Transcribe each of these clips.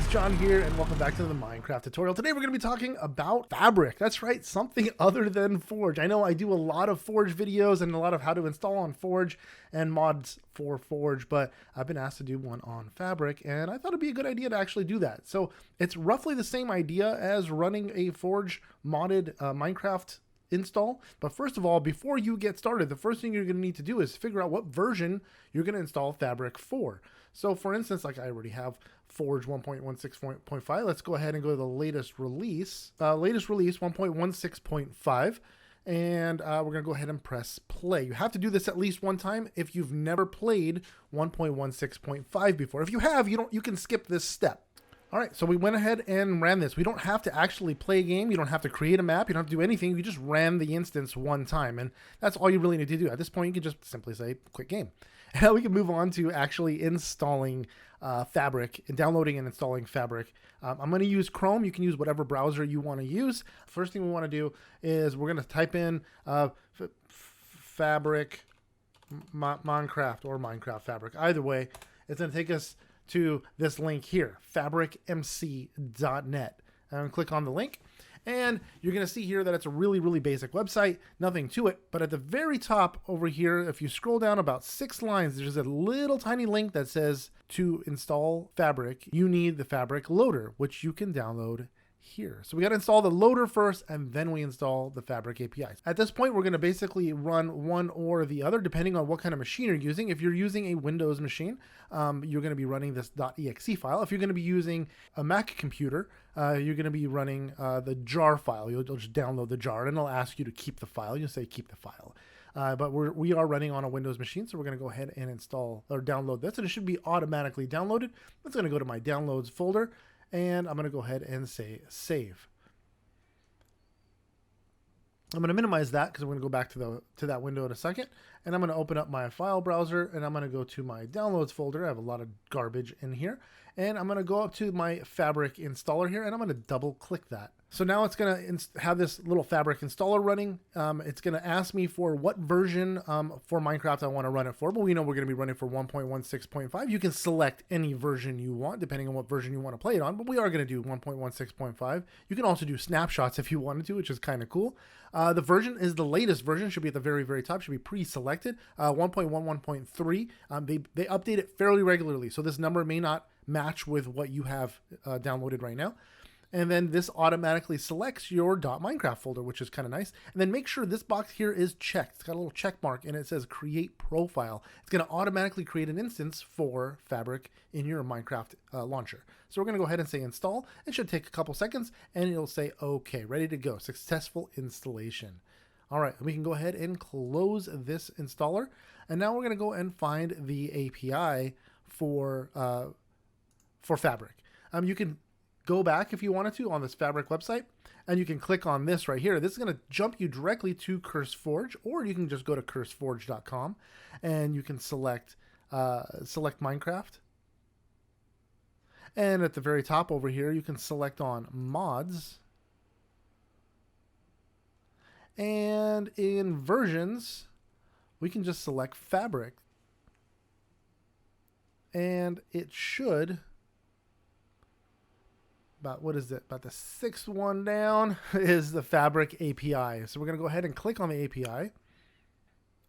John here, and welcome back to the Minecraft tutorial. Today we're going to be talking about Fabric. That's right, something other than Forge. I know I do a lot of Forge videos and a lot of how to install on Forge and mods for Forge, but I've been asked to do one on Fabric, and I thought it'd be a good idea to actually do that. So it's roughly the same idea as running a Forge modded Minecraft install. But first of all, before you get started, the first thing you're going to need to do is figure out what version you're going to install Fabric for. So for instance, like I already have Forge 1.16.5. Let's go ahead and go to the latest release. Latest release 1.16.5. And we're going to go ahead and press play. You have to do this at least one time if you've never played 1.16.5 before. If you have, you can skip this step. All right, so we went ahead and ran this. We don't have to actually play a game. You don't have to create a map. You don't have to do anything. You just ran the instance one time, and that's all you really need to do. At this point, you can just simply say, quit game. And now we can move on to actually installing Fabric, and downloading and installing Fabric. I'm going to use Chrome. You can use whatever browser you want to use. First thing we want to do is we're going to type in Fabric Minecraft or Minecraft Fabric. Either way, it's going to take us to this link here, fabricmc.net. And click on the link, and you're going to see here that it's a really, really basic website, nothing to it. But at the very top over here, if you scroll down about 6 lines, there's a little tiny link that says to install Fabric, you need the Fabric loader, which you can download here. So we got to install the loader first, and then we install the Fabric APIs. At this point, we're going to basically run one or the other, depending on what kind of machine you're using. If you're using a Windows machine, you're going to be running this .exe file. If you're going to be using a Mac computer, you're going to be running the jar file. You'll just download the jar, and it'll ask you to keep the file. You'll say keep the file. But we are running on a Windows machine, so we're going to go ahead and install or download this, and it should be automatically downloaded. It's going to go to my downloads folder, and I'm going to go ahead and say save. I'm going to minimize that because we're going to go back to that window in a second, and I'm going to open up my file browser, and I'm going to go to my downloads folder. I have a lot of garbage in here, and I'm going to go up to my Fabric installer here, and I'm going to double click that. So now it's going to have this little Fabric installer running. It's going to ask me for what version for Minecraft I want to run it for, but we know we're going to be running for 1.16.5. You can select any version you want depending on what version you want to play it on, but we are going to do 1.16.5. You can also do snapshots if you wanted to, which is kind of cool. The version is the latest version, should be at the very, very top, should be pre-selected, 1.11.3. They update it fairly regularly, so this number may not match with what you have downloaded right now. And then this automatically selects your .minecraft folder, which is kind of nice. And then make sure this box here is checked. It's got a little check mark, and it says create profile. It's going to automatically create an instance for Fabric in your Minecraft launcher. So we're going to go ahead and say install. It should take a couple seconds, and it'll say okay, ready to go. Successful installation. All right, we can go ahead and close this installer. And now we're going to go and find the API for Fabric. You can go back if you wanted to on this Fabric website, and you can click on this right here. This is going to jump you directly to CurseForge, or you can just go to curseforge.com and you can select Minecraft. And at the very top over here, you can select on mods. And in versions, we can just select Fabric. And it should, about the 6th one down is the Fabric API. So we're going to go ahead and click on the API,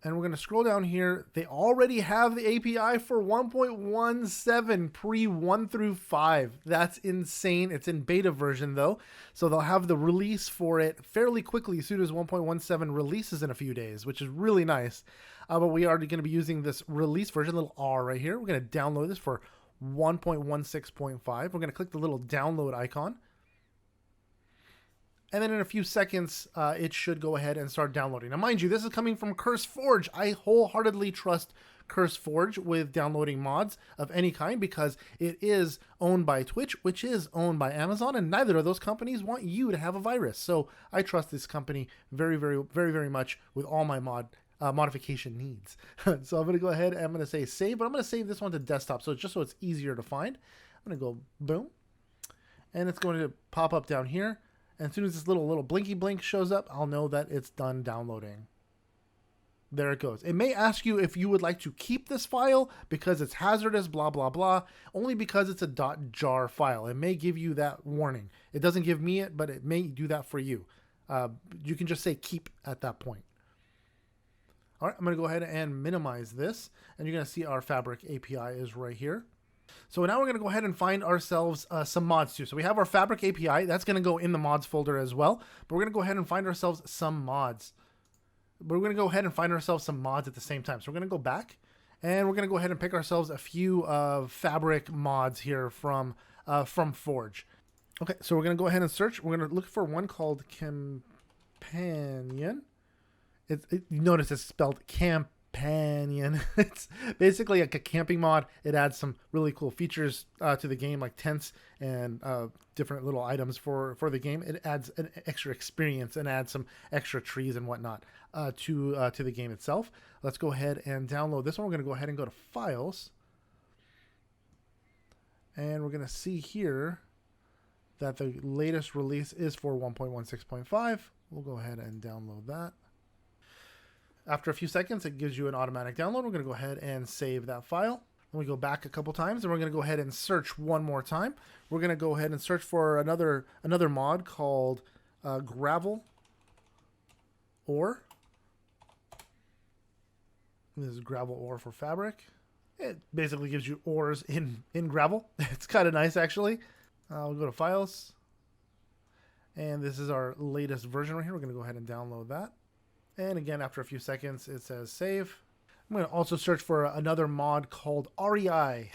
and we're going to scroll down here. They already have the API for 1.17 pre 1 through 5. That's insane. It's in beta version though, so they'll have the release for it fairly quickly as soon as 1.17 releases in a few days, which is really nice. But we are going to be using this release version, little R right here. We're going to download this for 1.16.5. We're going to click the little download icon, and then in a few seconds it should go ahead and start downloading. Now mind you, this is coming from CurseForge. I wholeheartedly trust CurseForge with downloading mods of any kind because it is owned by Twitch, which is owned by Amazon, and neither of those companies want you to have a virus. So I trust this company very, very, very, very much with all my modification needs. So I'm going to go ahead and I'm going to say save, but I'm going to save this one to desktop so it's easier to find. I'm going to go boom, and it's going to pop up down here. And as soon as this little blinky blink shows up, I'll know that it's done downloading. There it goes. It may ask you if you would like to keep this file because it's hazardous, blah, blah, blah, only because it's a .jar file. It may give you that warning. It doesn't give me it, but it may do that for you. You can just say keep at that point. All right, I'm going to go ahead and minimize this, and you're going to see our Fabric API is right here. So now we're going to go ahead and find ourselves some mods too. So we have our Fabric API. That's going to go in the mods folder as well. But we're going to go ahead and find ourselves some mods. We're going to go ahead and find ourselves some mods at the same time. So we're going to go back, and we're going to go ahead and pick ourselves a few Fabric mods here from Forge. Okay, so we're going to go ahead and search. We're going to look for one called Companion. You notice it's spelled Companion. It's basically like a camping mod. It adds some really cool features to the game, like tents and different little items for the game. It adds an extra experience and adds some extra trees and whatnot to the game itself. Let's go ahead and download this one. We're going to go ahead and go to Files. And we're going to see here that the latest release is for 1.16.5. We'll go ahead and download that. After a few seconds, it gives you an automatic download. We're going to go ahead and save that file. Then we go back a couple times, and we're going to go ahead and search one more time. We're going to go ahead and search for another mod called Gravel Ore. This is Gravel Ore for Fabric. It basically gives you ores in gravel. It's kind of nice, actually. We'll go to Files. And this is our latest version right here. We're going to go ahead and download that. And again, after a few seconds, it says save. I'm going to also search for another mod called REI.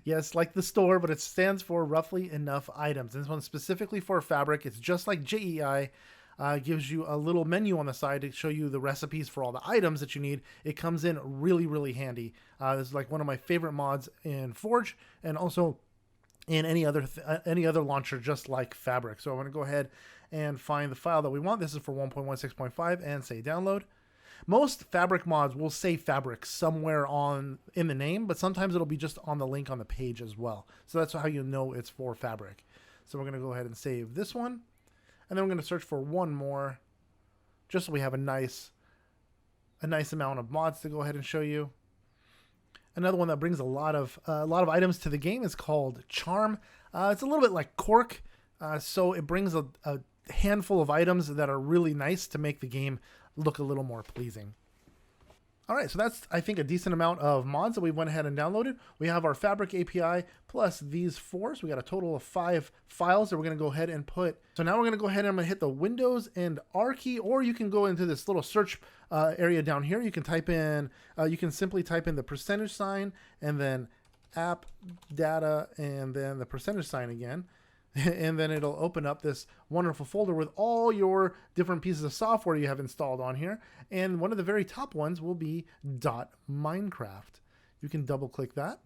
Yes, like the store, but it stands for Roughly Enough Items. And this one's specifically for Fabric. It's just like JEI. Gives you a little menu on the side to show you the recipes for all the items that you need. It comes in really, really handy. This is like one of my favorite mods in Forge, and also in any other launcher just like Fabric. So I'm going to go ahead and find the file that we want. This is for 1.16.5 and say download. Most Fabric mods will say Fabric somewhere in the name, but sometimes it'll be just on the link on the page as well. So that's how you know it's for Fabric. So we're going to go ahead and save this one. And then we're going to search for one more, just so we have a nice amount of mods to go ahead and show you. Another one that brings a lot of items to the game is called Charm. It's a little bit like Cork, so it brings a handful of items that are really nice to make the game look a little more pleasing. All right, so that's, I think, a decent amount of mods that we went ahead and downloaded. We have our Fabric API plus these 4, so we got a total of 5 files that we're going to go ahead and put. So now we're going to go ahead and I'm going to hit the Windows and R key, or you can go into this little search area down here. You can type in, you can simply type in the %, and then app data, and then the % again. And then it'll open up this wonderful folder with all your different pieces of software you have installed on here. And one of the very top ones will be .minecraft. You can double click that.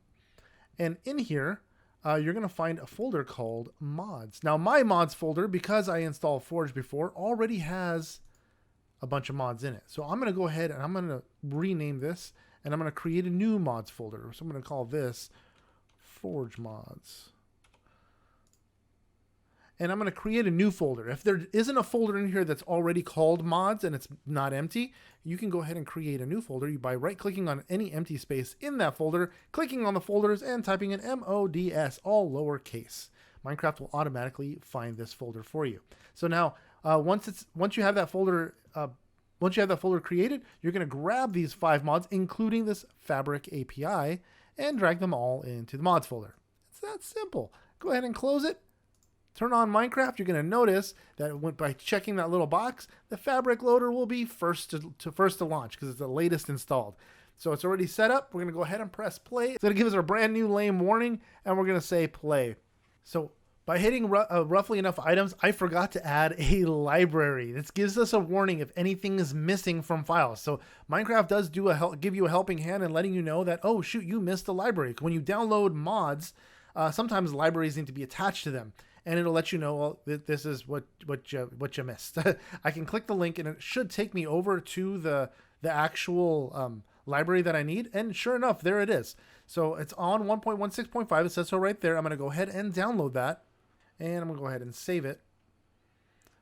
And in here, you're going to find a folder called mods. Now my mods folder, because I installed Forge before, already has a bunch of mods in it. So I'm going to go ahead and I'm going to rename this, and I'm going to create a new mods folder. So I'm going to call this Forge Mods. And I'm going to create a new folder. If there isn't a folder in here that's already called mods and it's not empty, you can go ahead and create a new folder by right-clicking on any empty space in that folder, clicking on the folders, and typing in MODS, all lowercase. Minecraft will automatically find this folder for you. So now, once you have that folder created, you're going to grab these 5 mods, including this Fabric API, and drag them all into the mods folder. It's that simple. Go ahead and close it. Turn on Minecraft. You're going to notice that by checking that little box, the Fabric loader will be first to launch because it's the latest installed. So it's already set up. We're going to go ahead and press play. It's going to give us our brand new lame warning, and we're going to say play. So by hitting roughly enough items, I forgot to add a library. This gives us a warning if anything is missing from files. So Minecraft does give you a helping hand in letting you know that, oh shoot, you missed a library. When you download mods, sometimes libraries need to be attached to them. And it'll let you know, well, this is what you missed. I can click the link, and it should take me over to the actual library that I need. And sure enough, there it is. So it's on 1.16.5. It says so right there. I'm going to go ahead and download that. And I'm going to go ahead and save it.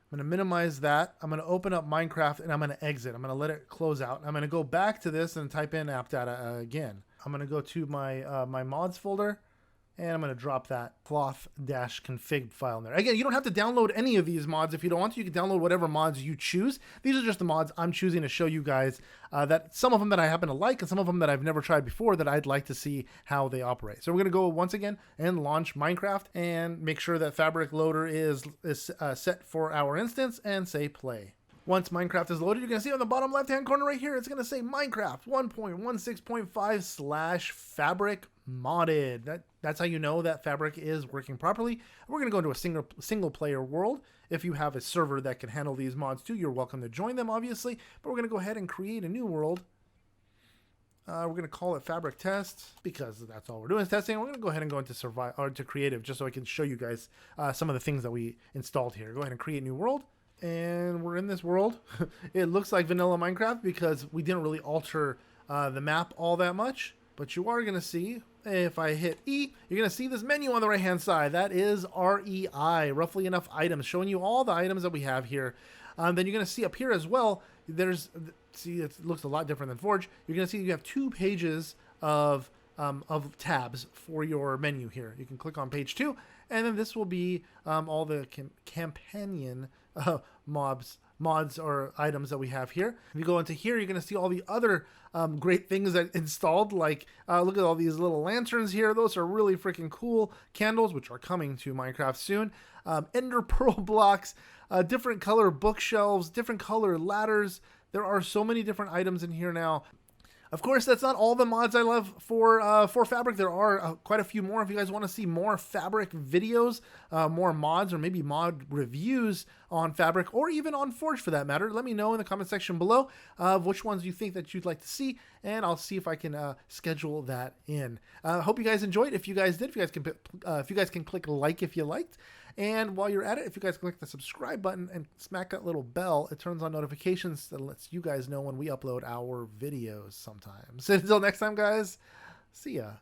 I'm going to minimize that. I'm going to open up Minecraft and I'm going to exit. I'm going to let it close out. I'm going to go back to this and type in app data again. I'm going to go to my my mods folder, and I'm going to drop that cloth-config file in there. Again, you don't have to download any of these mods if you don't want to. You can download whatever mods you choose. These are just the mods I'm choosing to show you guys that some of them that I happen to like and some of them that I've never tried before that I'd like to see how they operate. So we're going to go once again and launch Minecraft and make sure that Fabric Loader is set for our instance and say play. Once Minecraft is loaded, you're going to see on the bottom left-hand corner right here, it's going to say Minecraft 1.16.5/Fabric modded. That's how you know that Fabric is working properly. We're going to go into a single player world. If you have a server that can handle these mods too, you're welcome to join them, obviously. But we're going to go ahead and create a new world. We're going to call it Fabric Test because that's all we're doing is testing. We're going to go ahead and go into survive or to creative just so I can show you guys some of the things that we installed here. Go ahead and create new world. And we're in this world. It looks like vanilla Minecraft because we didn't really alter the map all that much. But you are going to see, if I hit E, you're going to see this menu on the right-hand side. That is REI, roughly enough items, showing you all the items that we have here. Then you're going to see up here as well, see, it looks a lot different than Forge. You're going to see you have 2 pages of tabs for your menu here. You can click on page 2, and then this will be all the companion mods or items that we have here. If you go into here, you're going to see all the other great things that installed, like look at all these little lanterns here. Those are really freaking cool. Candles, which are coming to Minecraft soon. Ender pearl blocks, different color bookshelves, different color ladders. There are so many different items in here now. Of course, that's not all the mods I love for Fabric. There are quite a few more. If you guys want to see more Fabric videos, more mods, or maybe mod reviews on Fabric, or even on Forge for that matter, let me know in the comment section below of which ones you think that you'd like to see, and I'll see if I can schedule that in. Hope you guys enjoyed. If you guys did, if you guys can click like if you liked. And while you're at it, if you guys click the subscribe button and smack that little bell, it turns on notifications that lets you guys know when we upload our videos sometimes. So until next time, guys, see ya.